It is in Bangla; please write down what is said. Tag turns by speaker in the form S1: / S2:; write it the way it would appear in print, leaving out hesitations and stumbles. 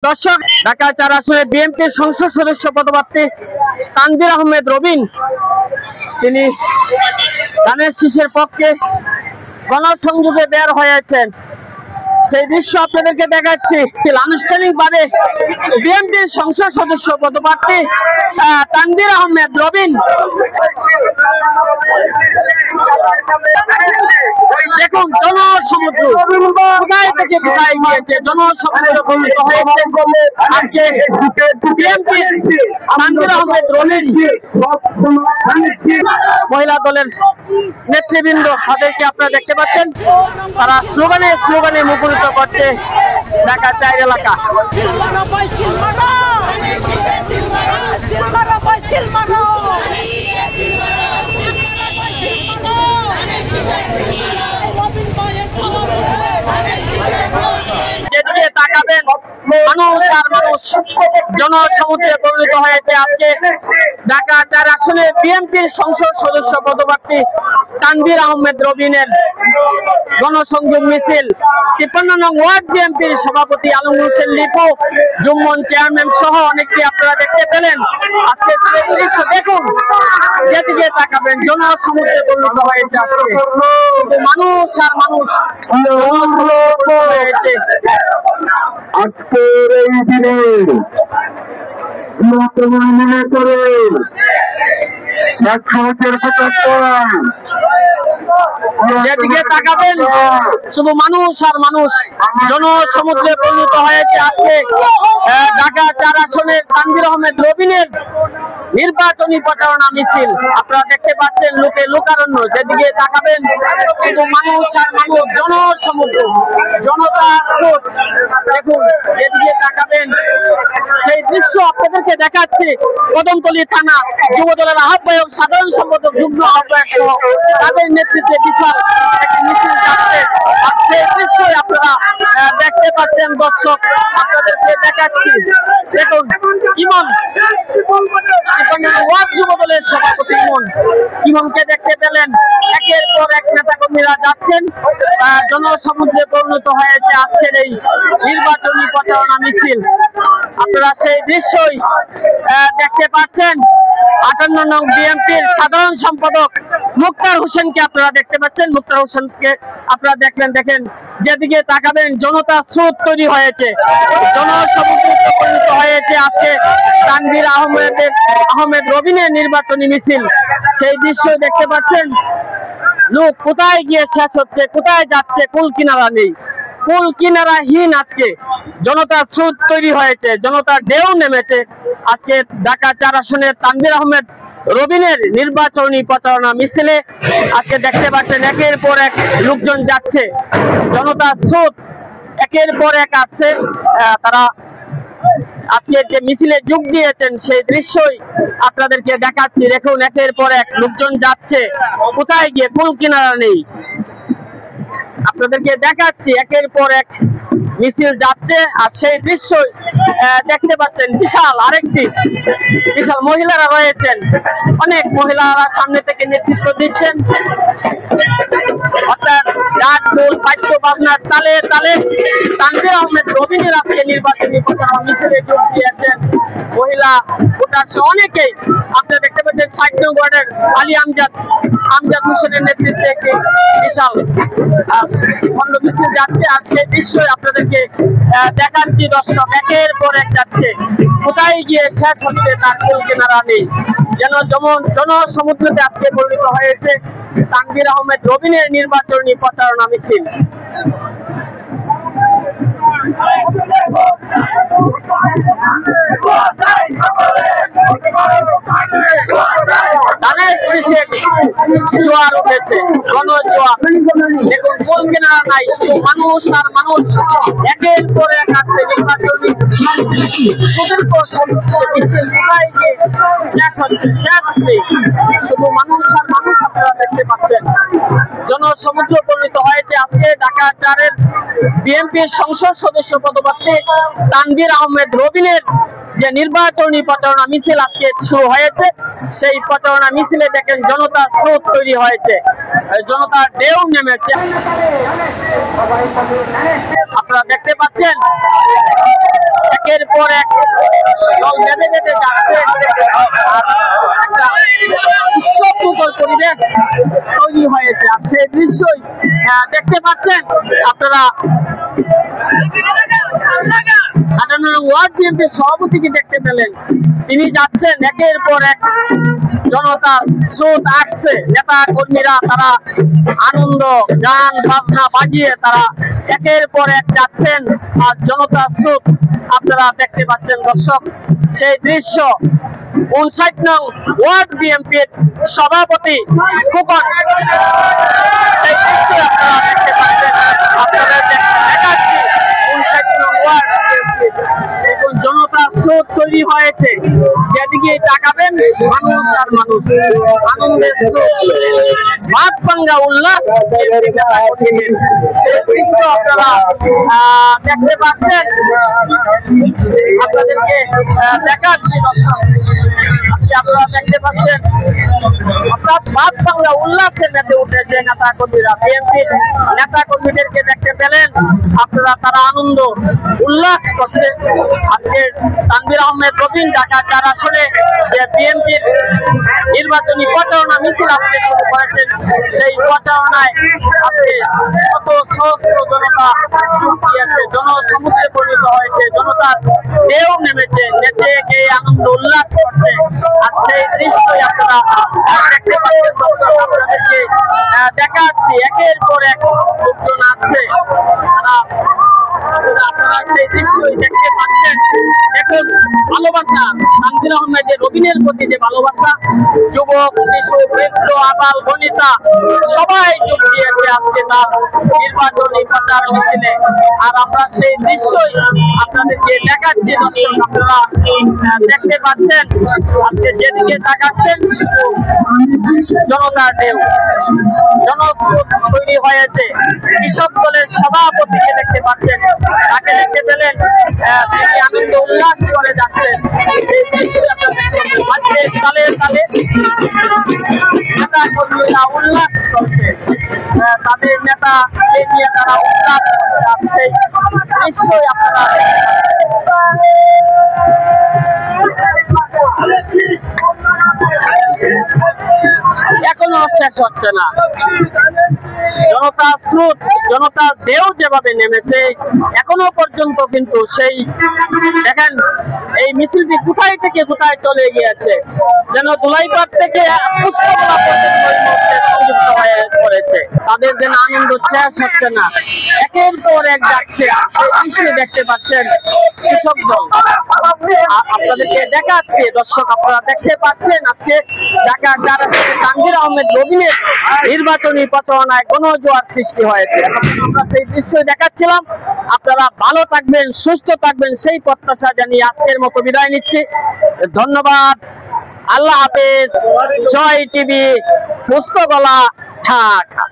S1: দর্শক, ঢাকা ৪ আসনে বিএনপির সংসদ সদস্য পদপ্রার্থী তানভীর আহমেদ রবিন তিনি ধানের শীষের পক্ষে গণসংযোগে বের হয়েছেন। সেই দৃশ্য আপনাদেরকে দেখাচ্ছি। আনুষ্ঠানিকভাবে বিএনপির সংসদ সদস্য পদপ্রার্থী তানভীর আহমেদ রবিন, দেখুন জনসমুদ্র কোথায় থেকে কোথায় গিয়েছে, জনসমুদ্র গঠিত হয়েছে। আজকে বিএনপির তানভীর আহমেদ রবিন মহিলা দলের নেতৃবৃন্দ, তাদেরকে আপনারা দেখতে পাচ্ছেন, তারা স্লোগানে মুখরিত করছে ঢাকা ৪ এলাকা। যেদিকে তাকাবেন মানুষ আর মানুষ জনসমুদ্রে পরিণত হয়েছে। আজকে ঢাকা ৪ আসনে বিএনপির সংসদ সদস্য পদপ্রার্থী তানভীর আহমেদ রবিনের গণসংযোগ মিছিল। ৫৩ নং ওয়ার্ড বিএনপির সভাপতি আলম হোসেন লিপু, জুম্মন চেয়ারম্যান সহ অনেককে আপনারা দেখতে পেলেন। আজকে দৃশ্য দেখুন, যেদিকে তাকাবেন জনসমুদ্রে পরিণত হয়েছে। আজকে শুধু মানুষ আর মানুষ হয়েছে।
S2: আজকের এই দিনে মনে করে
S1: যেদিকে তাকাবেন শুধু মানুষ আর মানুষ জনসমুদ্রে পরিণত হয়েছে। আজকে ঢাকা ৪ আসনের তানভীর আহমেদ রবিনের নির্বাচনী প্রচারণা মিছিল আপনারা দেখতে পাচ্ছেন। লোকে লোকারণ্য, যেদিকে তাকাবেন শুধু মানুষ আর মানুষ, জনসমুদ্র, জনতা স্রোত। দেখুন, যেদিকে তাকাবেন সেই দৃশ্য আপনাদেরকে দেখাচ্ছি। কদমতলী থানা যুবদলের আহ্বায়ক, সাধারণ সম্পাদক, যুগ্ম আহ্বায়ক সহ তাদের নেতৃত্বে বিশাল একটি মিছিল যাচ্ছে। আর সেই দৃশ্যই আপনারা দেখতে পাচ্ছেন। দর্শক, আপনাদেরকে দেখাচ্ছি। দেখুন, ইমন ওয়ার্ড যুবদলের সভাপতি ইমনকে দেখতে পেলেন। একের পর এক নেতাকর্মীরা যাচ্ছেন। জনসমুদ্রে পরিণত হয়েছে আজকের এই নির্বাচনী প্রচারণা মিছিল। আপনারা সেই দৃশ্যই দেখতে পাচ্ছেন। ৫৮ নং বিএনপির সাধারণ সম্পাদক মুক্তার হোসেনকে আপনারা দেখতে পাচ্ছেন। মুক্তার হোসেনকে আপনারা দেখেন, যেদিকে তাকাবেন জনতা স্রোত তৈরি হয়েছে, জনসমুদ্রে পরিণত হয়েছে আজকে তানভীর আহমেদ রবিনের নির্বাচনী মিছিল। সেই দৃশ্য দেখতে পাচ্ছেন। লোক কোথায় গিয়ে শেষ হচ্ছে, কোথায় যাচ্ছে, কুল কিনারা নেই, কুল কিনারাহীন আজকে জনতা স্রোত তৈরি হয়েছে, জনতার ঢেউ নেমেছে। আজকে ঢাকা ৪ আসনের তানভীর আহমেদ রবিনের নির্বাচনী প্রচারণা মিছিলে আজকে দেখতে পাচ্ছেন একের পর এক লোকজন যাচ্ছে, জনতা স্রোত একের পর এক আসছে। তারা আজকে যে মিছিলে যোগ দিয়েছেন সেই দৃশ্যই আপনাদেরকে দেখাচ্ছি। দেখুন, একের পর এক লোকজন যাচ্ছে, কোথায় গিয়ে কুল কিনারা নেই। আপনাদেরকে দেখাচ্ছি একের পর এক মিছিল যাচ্ছে। আর সেই দৃশ্য দেখতে পাচ্ছেন। বিশাল মহিলারা রয়েছেন, অনেক মহিলারা সামনে থেকে নেতৃত্ব দিচ্ছেন। অর্থাৎ ডাক ঢোল বাদ্য বাজনার তালে তালে তানভীর আহমেদ রবিনের আজকে নির্বাচনী প্রচারণা মিছিলে যোগ দিয়েছেন মহিলা ভোটার সহ অনেকেই। আপনারা দেখতে পাচ্ছেন ৬০ নং ওয়ার্ডের আলী আমজাদ হোসেনের নেতৃত্বে একটি বিশাল খন্ড মিছিল যাচ্ছে। আর সেই দৃশ্যই আপনাদেরকে দেখাচ্ছি। দর্শক, একের পর এক যাচ্ছে, কোথায় গিয়ে শেষ হচ্ছে তার কুল কিনারা নেই। যেমন জনসমুদ্রতে আজকে পরিণত হয়েছে তানভীর আহমেদ রবিনের নির্বাচনী প্রচারণা মিছিল। ধানের শীষে জোয়ার উঠেছে, গণজোয়ার। দেখুন, কুল কিনারা নাই, শুধু মানুষ আর মানুষ একের পর এক আসছে নির্বাচনী শুধু মানুষ আর মানুষ আপনারা দেখতে পাচ্ছেন। জনসমুদ্র পরিণত হয়েছে আজকে ঢাকা ৪-এর বিএনপির সংসদ সদস্য পদপ্রার্থী তানভীর আহমেদ রবিনের যে নির্বাচনী প্রচারণা মিছিল আজকে শুরু হয়েছে। সেই প্রচারণা মিছিলে দেখেন জনতা স্রোত তৈরি হয়েছে, জনতার ঢেউ নেমেছে। আপনারা দেখতে পাচ্ছেন একের পর এক দল বেঁধে বেঁধে যাচ্ছে। একটা উৎসবমুখর পরিবেশ তৈরি হয়েছে, আর সেই দৃশ্যই দেখতে পাচ্ছেন আপনারা। 58 নং ওয়ার্ড বিএনপির সভাপতিকে দেখতে পেলেন, তিনি যাচ্ছেন একের পর এক জনতার স্রোত আসছে, নেতা কর্মীরা তারা আনন্দ গান বাজনা বাজিয়ে তারা একের পর এক যাচ্ছেন, আর জনতার স্রোত আপনারা দেখতে পাচ্ছেন দর্শক। সেই দৃশ্য 59 নং ওয়ার্ড বিএনপির সভাপতি খোকন, সেই দৃশ্য আপনারা দেখতে পাচ্ছেন। আপনাদের দেখাচ্ছি 59 নং ওয়ার্ড বিএনপির দেখুন জনতার স্রোত তৈরি হয়েছে, যেদিকে তাকাবেন মানুষ আর মানুষ, আনন্দের স্রোত, ভাত ভাঙ্গা উল্লাস, সেই দৃশ্য আপনারা দেখতে পাচ্ছেন। আপনাদেরকে দেখাচ্ছি দর্শক, আজকে আপনারা দেখতে পাচ্ছেন অর্থাৎ ভাত বাংলা উল্লাসে মেতে উঠেছে নেতা কর্মীরা। বিএনপির নেতা কর্মীদেরকে দেখতে পেলেন আপনারা, তারা আনন্দ উল্লাস করছে। আজকে তানভীর আহমেদ রবিন ঢাকা 4 আসনে যে বিএনপির নির্বাচনী প্রচারণা মিছিল আজকে শুরু করেছেন, সেই প্রচারণায় আজকে শত সহস্র জনতা যোগ দিয়েছে, জনসমুদ্রে পরিণত হয়েছে, জনতার ঢেউ নেমেছে, নেচে গিয়ে আনন্দ উল্লাস করছে। আর সেই দৃশ্যই আপনারা দেখতে পাচ্ছেন দর্শক, আপনাদেরকে দেখাচ্ছি একের পর এক লোকজন আসছে, আপনারা সেই দৃশ্যই দেখতে পাচ্ছেন। দেখুন ভালোবাসা, তানভীর আহমেদের রবিনের প্রতি যে ভালোবাসা, যুবক শিশু বৃদ্ধ আবাল বনিতা সবাই যোগ দিয়েছে আজকে তার নির্বাচনী প্রচার মিছিলে। আর আমরা সেই দৃশ্যই আপনাদেরকে দেখাচ্ছি দর্শক, আপনারা দেখতে পাচ্ছেন। আজকে যেদিকে তাকাচ্ছেন শুধু জনতার ঢেউ, জনস্রোত তৈরি হয়েছে। কৃষক দলের সভাপতিকে দেখতে পাচ্ছেন, তাকে দেখতে পেলেন, তিনি আনন্দ উল্লাস করে যাচ্ছেন। সেই দৃশ্য তালে তালে নেতা কর্মীরা উল্লাস করছে, তাদের নেতাকে নিয়ে তারা উল্লাস করছে। আর সেই দৃশ্যই আপনারা এখনো শেষ হচ্ছে না। জনতার স্রোত, জনতার ঢেউ যেভাবে নেমেছে এখনো পর্যন্ত কিন্তু সেই দেখেন এই মিছিলটি কোথায় থেকে কোথায় চলে গিয়েছে, যেন দুলাইপাড় থেকে পুষ্পতলা পর্যন্ত এই মুহূর্তে সংযুক্ত হয়ে পড়েছে। তাদের যেন আনন্দ শেষ হচ্ছে না, একের পর এক যাচ্ছে। সেই দৃশ্য দেখতে পাচ্ছেন কৃষক দল, আপনাদেরকে দেখাচ্ছে দর্শক, আপনারা দেখতে পাচ্ছেন আজকে ঢাকা 4 আসনে তানভীর আহমেদ রবিনের নির্বাচনী প্রচারণায় গণজোয়ার সৃষ্টি হয়েছে। আমরা সেই দৃশ্য দেখাচ্ছিলাম। আপনারা ভালো থাকবেন, সুস্থ থাকবেন সেই প্রত্যাশা জানিয়ে আজকের মতো বিদায় নিচ্ছি। ধন্যবাদ, আল্লাহ হাফেজ। জয় টিভি, পুষ্পগলা, ঢাকা।